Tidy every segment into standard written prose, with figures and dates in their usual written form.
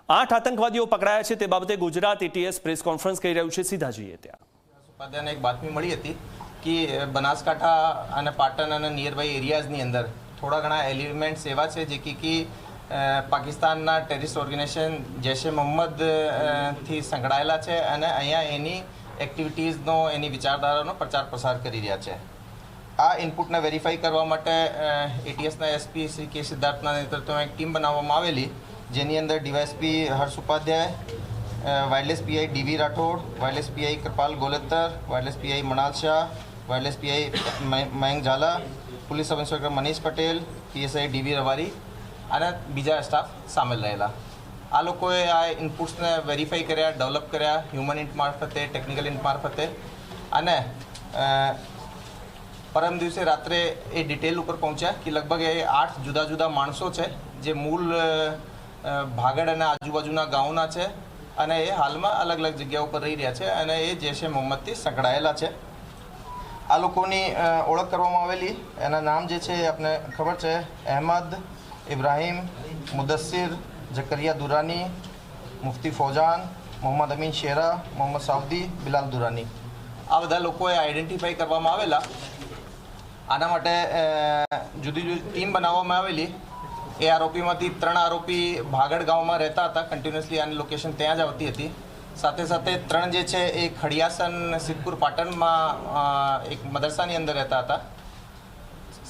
8 આતંકવાદીઓ પકડાયા છે તે બાબતે ગુજરાત એટીએસ પ્રેસ કોન્ફરન્સ કરી રહ્યું છે। સીધા જઈએ ત્યાં। ઉપાધ્યાયને એક બાતમી મળી હતી કે બનાસકાંઠા અને પાટણ અને નિયરબાય એરિયાઝની અંદર થોડા ઘણા એલિમેન્ટ્સ એવા છે જે કે પાકિસ્તાનના ટેરરિસ્ટ ઓર્ગેનાઇઝેશન જૈશ એ મોહમ્મદથી સંકળાયેલા છે અને અહીંયા એની એક્ટિવિટીઝનો એની વિચારધારાનો પ્રચાર પ્રસાર કરી રહ્યા છે। આ ઇનપુટને વેરીફાઈ કરવા માટે એટીએસના એસપી શ્રી કે સિદ્ધાર્થના નેતૃત્વમાં એક ટીમ બનાવવામાં આવેલી, જેની અંદર DYSP Harsh Upadhyay, wireless PI DV Rathod, wireless PI Kripal Goletar, wireless PI Manal Shah, wireless PI Mayank Jhala, police sub inspector Manish Patel, PSI DV Ravari અને બીજા સ્ટાફ સામેલ રહેલા। આ લોકોએ આ ઇનપુટ્સને વેરીફાઈ કર્યા, ડેવલપ કર્યા હ્યુમન ઇન્ટ મારફતે, ટેકનિકલ ઇન્ટ મારફતે અને પરમ દિવસે રાત્રે એ ડિટેલ ઉપર પહોંચ્યા કે લગભગ એ 8 જુદા જુદા માણસો છે જે મૂળ ભાગડ અને આજુબાજુના ગામના છે અને એ હાલમાં અલગ અલગ જગ્યા ઉપર રહી રહ્યા છે અને એ જૈશ એ મોહમ્મદથી સંકળાયેલા છે। આ લોકોની ઓળખ કરવામાં આવેલી, એના નામ જે છે એ આપને ખબર છે, અહેમદ, ઇબ્રાહીમ, મુદસ્સિર, જકરિયા દુરાની, મુફ્તી ફૌજાન, મોહમ્મદ અમીન શેરા, મોહમ્મદ સાઉદી, બિલાલ દુરાની, આ બધા લોકોએ આઈડેન્ટિફાઈ કરવામાં આવેલા। આના માટે જુદી જુદી ટીમ બનાવવામાં આવેલી। એ આરોપીમાંથી 3 આરોપી ભાગડ ગામમાં રહેતા હતા, કન્ટિન્યુઅસલી આની લોકેશન ત્યાં જ આવતી હતી। સાથે સાથે 3 જે છે એ ખડિયાસન સિદ્ધપુર પાટણમાં એક મદરસાની અંદર રહેતા હતા।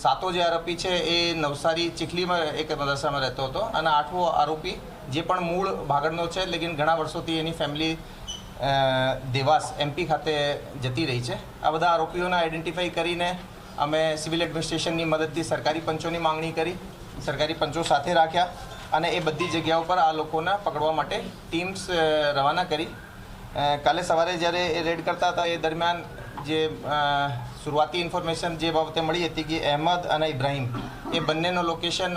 7મો જે આરોપી છે એ નવસારી ચીખલીમાં એક મદરસામાં રહેતો હતો અને 8મો આરોપી જે પણ મૂળ ભાગડનો છે લેકિન ઘણા વર્ષોથી એની ફેમિલી દેવાસ એમપી ખાતે જતી રહી છે। આ બધા આરોપીઓને આઈડેન્ટિફાઈ કરીને અમે સિવિલ એડમિનિસ્ટ્રેશનની મદદથી સરકારી પંચોની માંગણી કરી, સરકારી પંચો સાથે રાખ્યા અને એ બધી જગ્યાઓ પર આ લોકોને પકડવા માટે ટીમ્સ રવાના કરી। કાલે સવારે જ્યારે એ રેડ કરતા હતા એ દરમિયાન જે શરૂઆતી ઇન્ફોર્મેશન જે બાબતે મળી હતી કે અહેમદ અને ઇબ્રાહીમ એ બંનેનો લોકેશન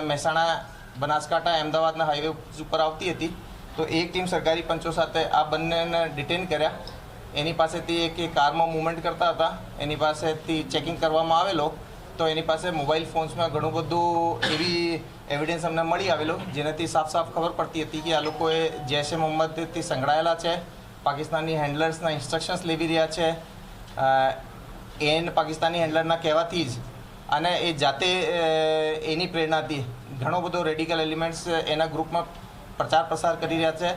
મહેસાણા, બનાસકાંઠા, અમદાવાદના હાઈવે ઉપર આવતી હતી। તો એક ટીમ સરકારી પંચો સાથે આ બંનેને ડિટેન કર્યા। એની પાસેથી એક કારમાં મૂવમેન્ટ કરતા હતા, એની પાસેથી ચેકિંગ કરવામાં આવેલો તો એની પાસે મોબાઈલ ફોન્સમાં ઘણું બધું એવી એવિડન્સ અમને મળી આવેલો જેનાથી સાફ સાફ ખબર પડતી હતી કે આ લોકોએ જૈશ એ મોહમ્મદથી સંકળાયેલા છે, પાકિસ્તાની હેન્ડલર્સના ઇન્સ્ટ્રક્શન્સ લેવી રહ્યા છે, પાકિસ્તાની હેન્ડલરના કહેવાથી જ અને એ જાતે એની પ્રેરણાથી ઘણો બધો રેડિકલ એલિમેન્ટ્સ એના ગ્રુપમાં પ્રચાર પ્રસાર કરી રહ્યા છે,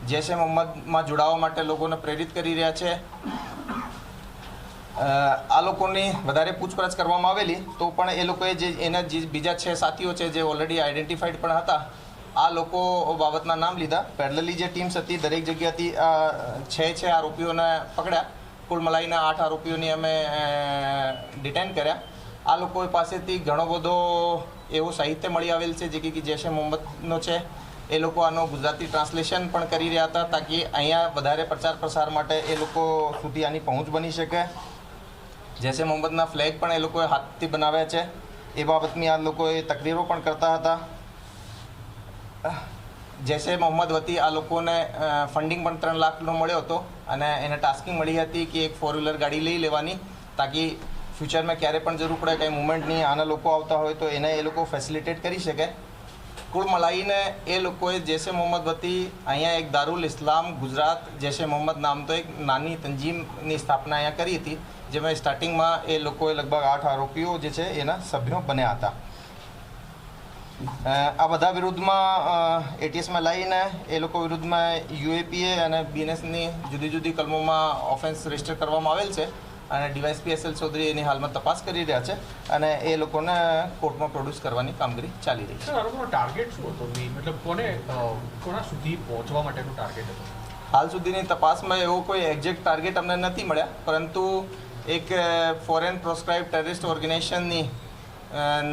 જૈશ એ મોહમ્મદમાં જોડાવા માટે લોકોને પ્રેરિત કરી રહ્યા છે। આ લોકોની વધારે પૂછપરછ કરવામાં આવેલી તો પણ એ લોકોએ જે એના જે બીજા 6 સાથીઓ છે જે ઓલરેડી આઈડેન્ટિફાઈડ પણ હતા, આ લોકો બાબતના નામ લીધા। પેરેલલી જે ટીમ્સ હતી દરેક જગ્યાથી 6 આરોપીઓને પકડ્યા। કુલ મલાઈના 8 આરોપીઓની અમે ડિટેન કર્યા। આ લોકો પાસેથી ઘણો બધો એવો સાહિત્ય મળી આવેલ છે જે કે જૈશ એ મોહમ્મદનો છે। એ લોકો આનો ગુજરાતી ટ્રાન્સલેશન પણ કરી રહ્યા હતા તાકી અહીંયા વધારે પ્રચાર પ્રસાર માટે એ લોકો સુધી આની પહોંચ બની શકે। જૈશ એ મોહમ્મદના ફ્લેગ પણ એ લોકોએ હાથથી બનાવ્યા છે, એ બાબતની આ લોકોએ તકરીરો પણ કરતા હતા। જૈશ એ મોહમ્મદ વતી આ લોકોને ફંડિંગ પણ 3 લાખનો મળ્યો હતો અને એને ટાસ્કિંગ મળી હતી કે એક 4-વ્હીલર ગાડી લઈ લેવાની તાકી ફ્યુચરમાં ક્યારે પણ જરૂર પડે કંઈ મુવમેન્ટની આના લોકો આવતા હોય તો એને એ લોકો ફેસિલિટેટ કરી શકે। કુલ મલાઈને એ લોકોએ જૈશ એ મોહમ્મદ વતી અહીંયા એક દારુલ ઇસ્લામ ગુજરાત જૈશ એ મોહમ્મદ નામ તો એક નાની તંજીમની સ્થાપના અહીંયા કરી હતી, જેમાં સ્ટાર્ટિંગમાં એ લોકોએ લગભગ 8 આરોપીઓ જે છે એના સભ્યો બન્યા હતા। આ બધા વિરુદ્ધમાં એટીએસમાં લઈને એ લોકો વિરુદ્ધમાં યુએપીએ અને બીએનએસની જુદી જુદી કલમોમાં ઓફેન્સ રજિસ્ટર કરવામાં આવેલ છે અને ડીવાયએસપી એસએલ ચૌધરી એની હાલમાં તપાસ કરી રહ્યા છે અને એ લોકોને કોર્ટમાં પ્રોડ્યુસ કરવાની કામગીરી ચાલી રહી છે। આરોપીનો ટાર્ગેટ શું હતો? મતલબ કોના સુધી પહોંચવા માટેનું ટાર્ગેટ હતું? હાલ સુધીની તપાસમાં એવો કોઈ એક્ઝેક્ટ ટાર્ગેટ અમને નથી મળ્યા, પરંતુ એક ફોરેન પ્રોસ્ક્રાઇબ ટેરરિસ્ટ ઓર્ગેનાઇઝેશનની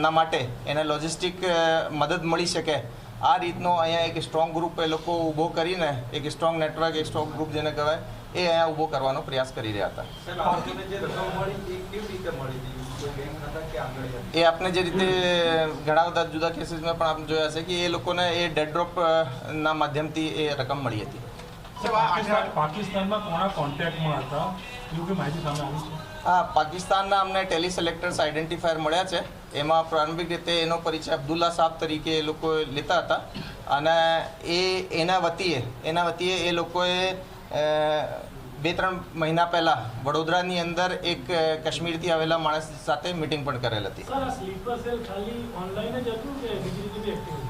ના માટે એને લોજિસ્ટિક મદદ મળી શકે આ રીતનો અહીંયા એક સ્ટ્રોંગ ગ્રુપ એ લોકો ઊભો કરીને એક સ્ટ્રોંગ નેટવર્ક, એક સ્ટ્રોંગ ગ્રુપ જેને કહેવાય એ અહીંયા ઊભો કરવાનો પ્રયાસ કરી રહ્યા હતા। એ આપને જે રીતે ઘણા બધા જુદા કેસીસમાં પણ આપણે જોયા છે કે એ લોકોને એ ડેડ ડ્રોપના માધ્યમથી એ રકમ મળી હતી। પાકિસ્તાનમાં કોના કોન્ટેક્ટમાં હતા એવું કે માહિતી સામે આવી છે? હા, પાકિસ્તાનના અમને ટેલિસેલેક્ટર્સ આઈડેન્ટિફાયર મળ્યા છે. એમાં પ્રારંભિક રીતે એનો પરિચય અબ્દુલ્લા સાહેબ તરીકે એ લોકો લેતા હતા અને એના વતીએ એ લોકોએ 2-3 મહિના પહેલાં વડોદરાની અંદર એક કાશ્મીરથી આવેલા માણસ સાથે મિટિંગ પણ કરેલ હતી. સર, આ સ્લીપર સેલ ખાલી ઓનલાઈન જ હતું કે બીજી રીતે બી એક્ટિવ?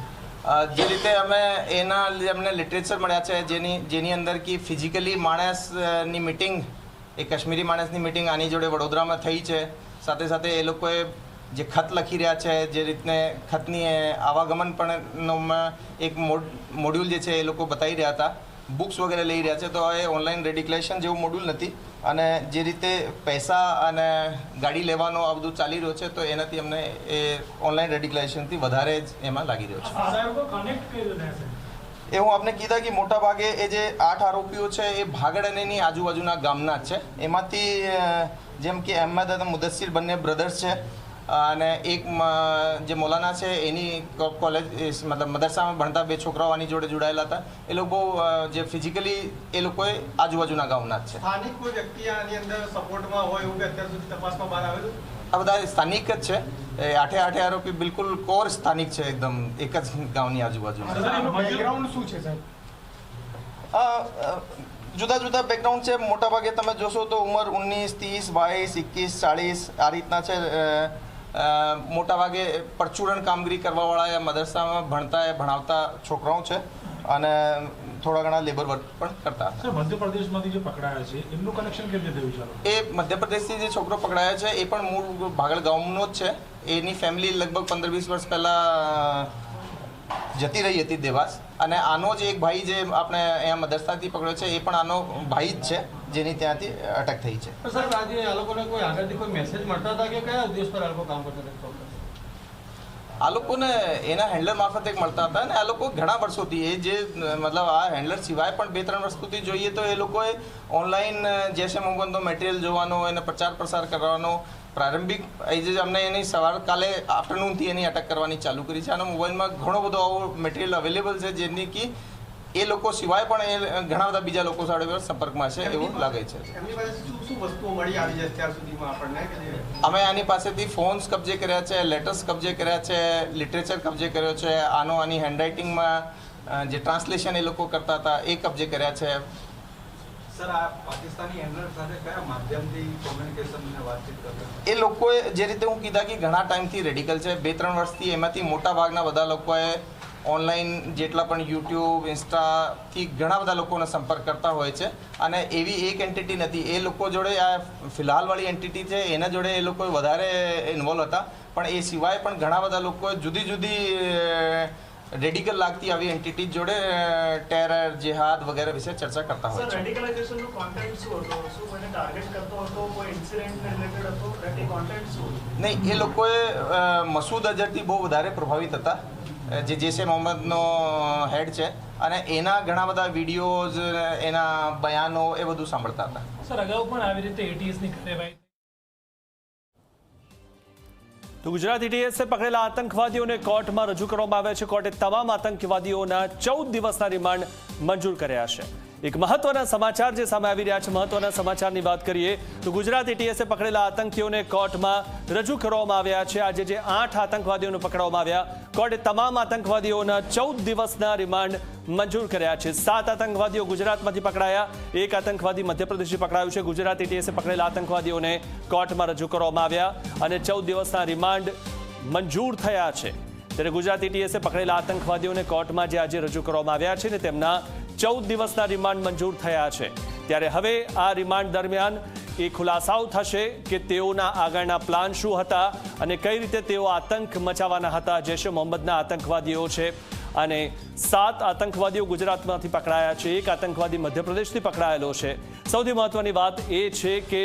જે રીતે અમને લિટરેચર મળ્યા છે જેની અંદર કે ફિઝિકલી માણસની મિટિંગ, એ કાશ્મીરી માણસની મિટિંગ આની જોડે વડોદરામાં થઈ છે. સાથે સાથે એ લોકોએ જે ખત લખી રહ્યા છે, જે રીતને ખતની આવાગમન પણ એક મોડ્યુલ જે છે એ લોકો બતાવી રહ્યા હતા, બુક્સ વગેરે લઈ રહ્યા છે. તો એ ઓનલાઈન રેડિક્લેશન જેવું મોડ્યુલ નથી અને જે રીતે પૈસા અને ગાડી લેવાનો આ બધું ચાલી રહ્યું છે, તો એનાથી અમને એ ઓનલાઈન રેડિક્લેશનથી વધારે જ એમાં લાગી રહ્યો છે. ફાધર કો કનેક્ટ કઈ રીતે થશે? એ હું આપને કીધા કે મોટા ભાગે એ જે 8 આરોપીઓ છે એ ભાગડ અને એની આજુબાજુના ગામના જ છે. એમાંથી જેમ કે અહેમદ અને મુદસ્સિર બંને બ્રધર્સ છે અને એક જે મૌલાના છે એની કોલેજ મતલબ મદરસામાં ભણતા 2 છોકરાઓ આની જોડે જોડાયેલા હતા. એ લોકો જે ફિઝિકલી એ લોકોએ આજુબાજુના ગામના જ છે. સ્થાનિક કોઈ વ્યક્તિ આની અંદર સપોર્ટમાં હોય એવું કે અત્યાર સુધી તપાસમાં બહાર આવેલું? આ બધા સ્થાનિક જ છે. એ 8 આરોપી બિલકુલ કોર સ્થાનિક છે, એકદમ એક જ ગામની આજુબાજુ. બેકગ્રાઉન્ડ શું છે સાહેબ? જુદા જુદા બેકગ્રાઉન્ડ છે. મોટાભાગે તમે જોશો તો ઉંમર 19, 30, 22, 21, 40 આ રીતના છે. મોટાભાગે પરચુરણ કામગીરી કરવાવાળા મદરસામાં ભણાવતા છોકરાઓ છે અને થોડા ઘણા લેબર વર્ક પણ કરતા હતા. સર, મધ્યપ્રદેશમાંથી જે પકડાયા છે એમનું કનેક્શન કેવી રીતે થયું? ચાલો, એ મધ્યપ્રદેશથી જે છોકરો પકડાયા છે એ પણ મૂળ ભાગળ ગામનો જ છે. એની ફેમિલી લગભગ 15-20 વર્ષ પહેલાં જતી રહી હતી દેવાસ. અને આનો જ એક ભાઈ જે આપણે અહીંયા મદરસાથી પકડ્યો છે એ પણ આનો ભાઈ જ છે, જેની ત્યાંથી અટક થઈ છે. સર, આજે આ લોકોને કોઈ આગળથી કોઈ મેસેજ મળતા હતા કે કયા ઉદ્દેશ પર આ લોકો કામ કરતા હતા? આ લોકોને એના હેન્ડલર મારફતે મળતા હતા અને આ લોકો ઘણા વર્ષોથી એ જે મતલબ આ હેન્ડલર સિવાય પણ 2-3 વર્ષ સુધી જોઈએ તો એ લોકોએ ઓનલાઈન જૈશે મોહમ્મદનો મટીરિયલ જોવાનો, એને પ્રચાર પ્રસાર કરવાનો પ્રારંભિક અમને એની કાલે આફ્ટરનૂનથી એની અટક કરવાની ચાલુ કરી છે. આનો મોબાઈલમાં ઘણો બધો આવો મટીરિયલ અવેલેબલ છે જેની કે એ લોકો સિવાય પણ એ ઘણા બધા બીજા લોકો સાથે સંપર્કમાં છે એવું લાગે છે. અમે આની પાસેથી ફોન્સ કબજે કર્યા છે, લેટર્સ કબજે કર્યા છે, લિટરેચર કબજે કર્યો છે. આની હેન્ડરાઇટિંગમાં જે ટ્રાન્સલેશન એ લોકો કરતા હતા એ કબજે કર્યા છે. સર, આ પાકિસ્તાની હેન્ડલર સાથે કયા માધ્યમથી કોમ્યુનિકેશન અને વાતચીત કરતા? એ લોકોએ જે રીતે હું કીધા કે ઘણા ટાઈમથી રેડિકલ છે, 2-3 વર્ષથી. એમાંથી મોટા ભાગના બધા લોકોએ ઓનલાઈન જેટલા પણ યુટ્યુબ, ઇન્સ્ટાથી ઘણા બધા લોકોનો સંપર્ક કરતા હોય છે. અને એવી એક એન્ટિટી નથી. એ લોકો જોડે આ ફિલહાલવાળી એન્ટિટી છે એના જોડે એ લોકો વધારે ઇન્વોલ્વ હતા, પણ એ સિવાય પણ ઘણા બધા લોકોએ જુદી જુદી રેડિકલ લાગતી આવી એન્ટિટી જોડે ટેરર, જેહાદ વગેરે વિશે ચર્ચા કરતા હોય છે. રેડિકલાઇઝેશનનું કોન્ટેન્ટ શું હતો? શું કોઈને ટાર્ગેટ કરતો હતો? કોઈ ઇન્સિડન્ટ રિલેટેડ હતો? કે કોન્ટેન્ટ શું? નહીં, એ લોકોએ મસૂદ અઝહરથી બહુ વધારે પ્રભાવિત હતા, જે જૈશે મોહમ્મદનો હેડ છે, અને એના ઘણા બધા વિડીયોઝ, એના બયાનો એ બધું સાંભળતા હતા. સર, અગાઉ પણ આવી રીતે એટીએસની કાર્યવાહી. તો ગુજરાત એટીએસે પકડેલા આતંકવાદીઓને કોર્ટમાં રજૂ કરવામાં આવ્યા છે. કોર્ટે તમામ આતંકવાદીઓના 14 દિવસના રિમાન્ડ મંજૂર કર્યા છે. એક મહત્વના સમાચાર જે સામે આવી રહ્યા છે, મહત્વના સમાચારની વાત કરીએ તો ગુજરાત એટીએસે પકડેલા આતંકીઓને કોર્ટમાં રજૂ કરવામાં આવ્યા છે. આજે જે 8 આતંકવાદીઓને પકડવામાં આવ્યા, કોર્ટે તમામ આતંકવાદીઓના 14 દિવસના રિમાન્ડ મંજૂર કર્યા છે. 7 આતંકવાદીઓ ગુજરાતમાંથી પકડાયા, 1 આતંકવાદી મધ્યપ્રદેશથી પકડાયું છે. ગુજરાત એટીએસે પકડેલા આતંકવાદીઓને કોર્ટમાં રજૂ કરવામાં આવ્યા અને 14 દિવસના રિમાન્ડ મંજૂર થયા છે. ત્યારે ગુજરાત એટીએસે પકડેલા આતંકવાદીઓને કોર્ટમાં જે આજે રજૂ કરવામાં આવ્યા છે ને તેમના 14 દિવસના રિમાન્ડ મંજૂર થયા છે. ત્યારે હવે આ રિમાન્ડ દરમિયાન એ ખુલાસાઓ થશે કે તેઓના આગળના પ્લાન શું હતા અને કઈ રીતે તેઓ આતંક મચાવવાના હતા. જૈશે મોહમ્મદના આતંકવાદીઓ છે અને 7 આતંકવાદીઓ ગુજરાતમાંથી પકડાયા છે, 1 આતંકવાદી મધ્યપ્રદેશથી પકડાયેલો છે. સૌથી મહત્વની વાત એ છે કે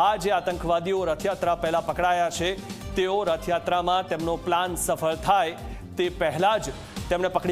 આ જે આતંકવાદીઓ રથયાત્રા પહેલાં પકડાયા છે, તેઓ રથયાત્રામાં તેમનો પ્લાન સફળ થાય તે પહેલાં જ તેમને પકડી